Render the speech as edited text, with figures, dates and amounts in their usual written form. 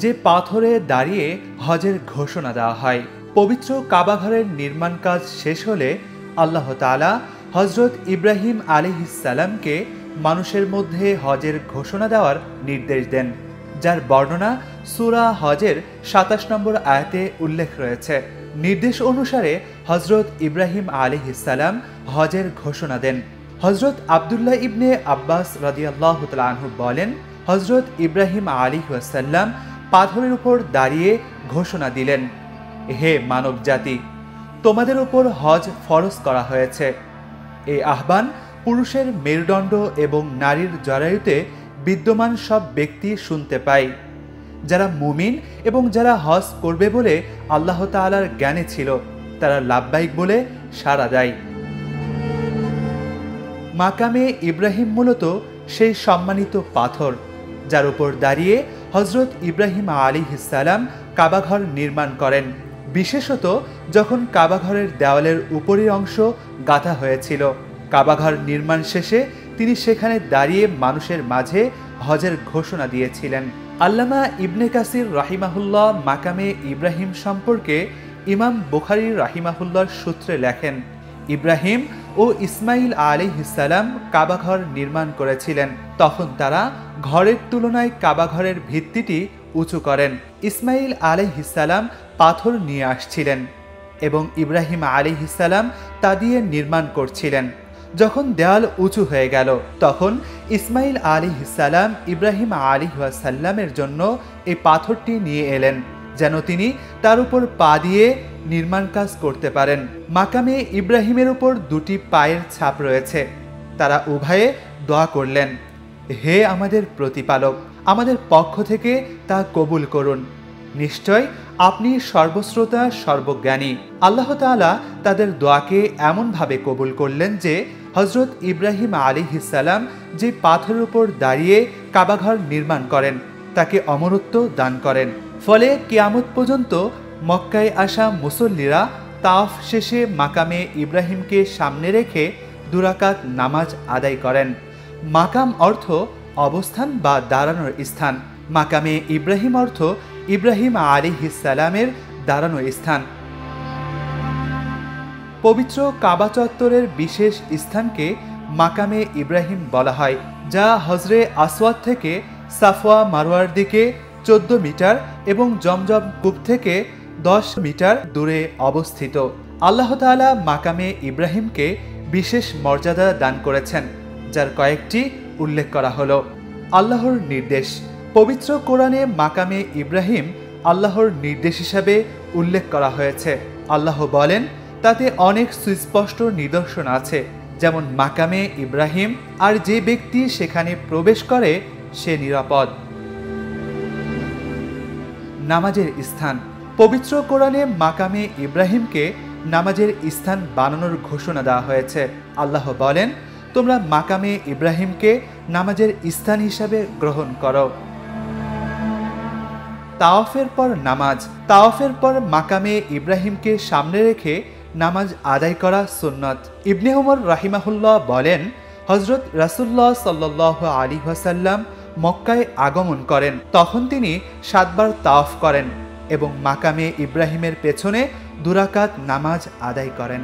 যে পাথরে দাঁড়িয়ে হজের ঘোষণা দেওয়া হয়। পবিত্র কাবাঘরের নির্মাণ কাজ শেষ হলে আল্লাহ তাআলা হযরত ইব্রাহিম আলাইহিস সালামকে মানুষের মধ্যে হজের ঘোষণা দেওয়ার নির্দেশ দেন, যার বর্ণনা সূরা হজের ২৭ নম্বর আয়াতে উল্লেখ রয়েছে। নির্দেশ অনুসারে হযরত ইব্রাহিম আলাইহিস সালাম হজের ঘোষণা দেন। হযরত আব্দুল্লাহ ইবনে আব্বাস রাদিয়াল্লাহু তাআলা আনহু বলেন, হযরত ইব্রাহিম আলাইহিস সালাম পাথরের উপর দাঁড়িয়ে ঘোষণা দিলেন, হে মানব জাতি, তোমাদের উপর হজ ফরজ করা হয়েছে। এই আহ্বান পুরুষের মেরুদণ্ড এবং নারীর জরায়ুতে বিদ্যমান সব ব্যক্তি শুনতে পায়। যারা মুমিন এবং যারা হজ করবে বলে আল্লাহ তাআলার জ্ঞানে ছিল, তারা লাব্বাইক বলে সাড়া দেয়। মাকামে ইব্রাহিম মূলত সেই সম্মানিত পাথর যার উপর দাঁড়িয়ে হযরত ইব্রাহিম আলাইহিস সালাম কাবাঘর নির্মাণ করেন। বিশেষত যখন কাবাঘরের দেওয়ালের উপরের অংশ গাঁথা হয়েছিল। কাবাঘর নির্মাণ শেষে তিনি সেখানে দাঁড়িয়ে মানুষের মাঝে হজের ঘোষণা দিয়েছিলেন। আল্লামা ইবনে কাসির রাহিমাহুল্লাহ মাকামে ইব্রাহিম সম্পর্কে ইমাম বুখারী রাহিমাহুল্লাহর সূত্রে লেখেন, ইব্রাহিম ও ইসমাইল আলাইহিস সালাম কাবাঘর নির্মাণ করেছিলেন। তখন তারা ঘরের তুলনায় কাবাঘরের ভিত্তিটি উঁচু করেন। ইসমাইল আলাইহিস সালাম পাথর নিয়ে আসছিলেন এবং ইব্রাহিম আলাইহিস সালাম তা দিয়ে নির্মাণ করছিলেন। যখন দেওয়াল উঁচু হয়ে গেল, তখন ইসমাইল আলাইহিস সালাম ইব্রাহিম আলাইহিস সালামের জন্য এই পাথরটি নিয়ে এলেন, যেন তিনি তার উপর পা দিয়ে নির্মাণ কাজ করতে পারেন। মাকামে ইব্রাহিমের উপর দুটি পায়ের ছাপ রয়েছে। তারা উভয়ে দোয়া করলেন, হে আমাদের প্রতিপালক, আমাদের পক্ষ থেকে তা কবুল করুন। নিশ্চয় আপনি সর্বশ্রোতা সর্বজ্ঞানী। আল্লাহ তাআলা তাদের দোয়াকে এমনভাবে কবুল করলেন যে হযরত ইব্রাহিম আলাইহিস সালাম যে পাথরের উপর দাঁড়িয়ে কাবাঘর নির্মাণ করেন, তাকে অমরত্ব দান করেন। ফলে কিয়ামত পর্যন্ত মক্কায় আসা মুসল্লিরা তাওয়াফ শেষে মাকামে ইব্রাহিমকে সামনে রেখে ২ রাকাত নামাজ আদায় করেন। মাকাম অর্থ অবস্থান বা দাঁড়ানোর স্থান। মাকামে ইব্রাহিম অর্থ ইব্রাহিম আলাইহিস সালামের দাঁড়ানোর স্থান। পবিত্র কাবা চত্বরের বিশেষ স্থানকে মাকামে ইব্রাহিম বলা হয়, যা হজরে আসওয়াদ থেকে সাফওয়া মারওয়ার দিকে ১৪ মিটার এবং জমজম কূপ থেকে ১০ মিটার দূরে অবস্থিত। আল্লাহ তাআলা মাকামে ইব্রাহিমকে বিশেষ মর্যাদা দান করেছেন, যার কয়েকটি উল্লেখ করা হলো। আল্লাহর নির্দেশ। পবিত্র কোরআনে মাকামে ইব্রাহিম আল্লাহর নির্দেশ হিসাবে উল্লেখ করা হয়েছে। আল্লাহ বলেন, তাতে অনেক সুস্পষ্ট নিদর্শন আছে, যেমন মাকামে ইব্রাহিম, আর যে ব্যক্তি সেখানে প্রবেশ করে সে নিরাপদ। নামাজের স্থান। পবিত্র কোরআনে মাকামে ইব্রাহিমকে নামাজের স্থান বানানোর ঘোষণা দেওয়া হয়েছে। আল্লাহ বলেন, তোমরা মাকামে ইব্রাহিমকে নামাজের স্থান হিসাবে গ্রহণ করো। তাওয়াফের পর নামাজ। তাওয়াফের পর মাকামে ইব্রাহিমকে সামনে রেখে নামাজ আদায় করা সুন্নত। ইবনে উমর রাহিমাহুল্লাহ বলেন, হযরত রাসূলুল্লাহ সাল্লাল্লাহু আলাইহি ওয়াসাল্লাম মক্কায় আগমন করেন। তখন তিনি ৭ বার তাওয়াফ করেন এবং মাকামে ইব্রাহিমের পেছনে ২ রাকাত নামাজ আদায় করেন।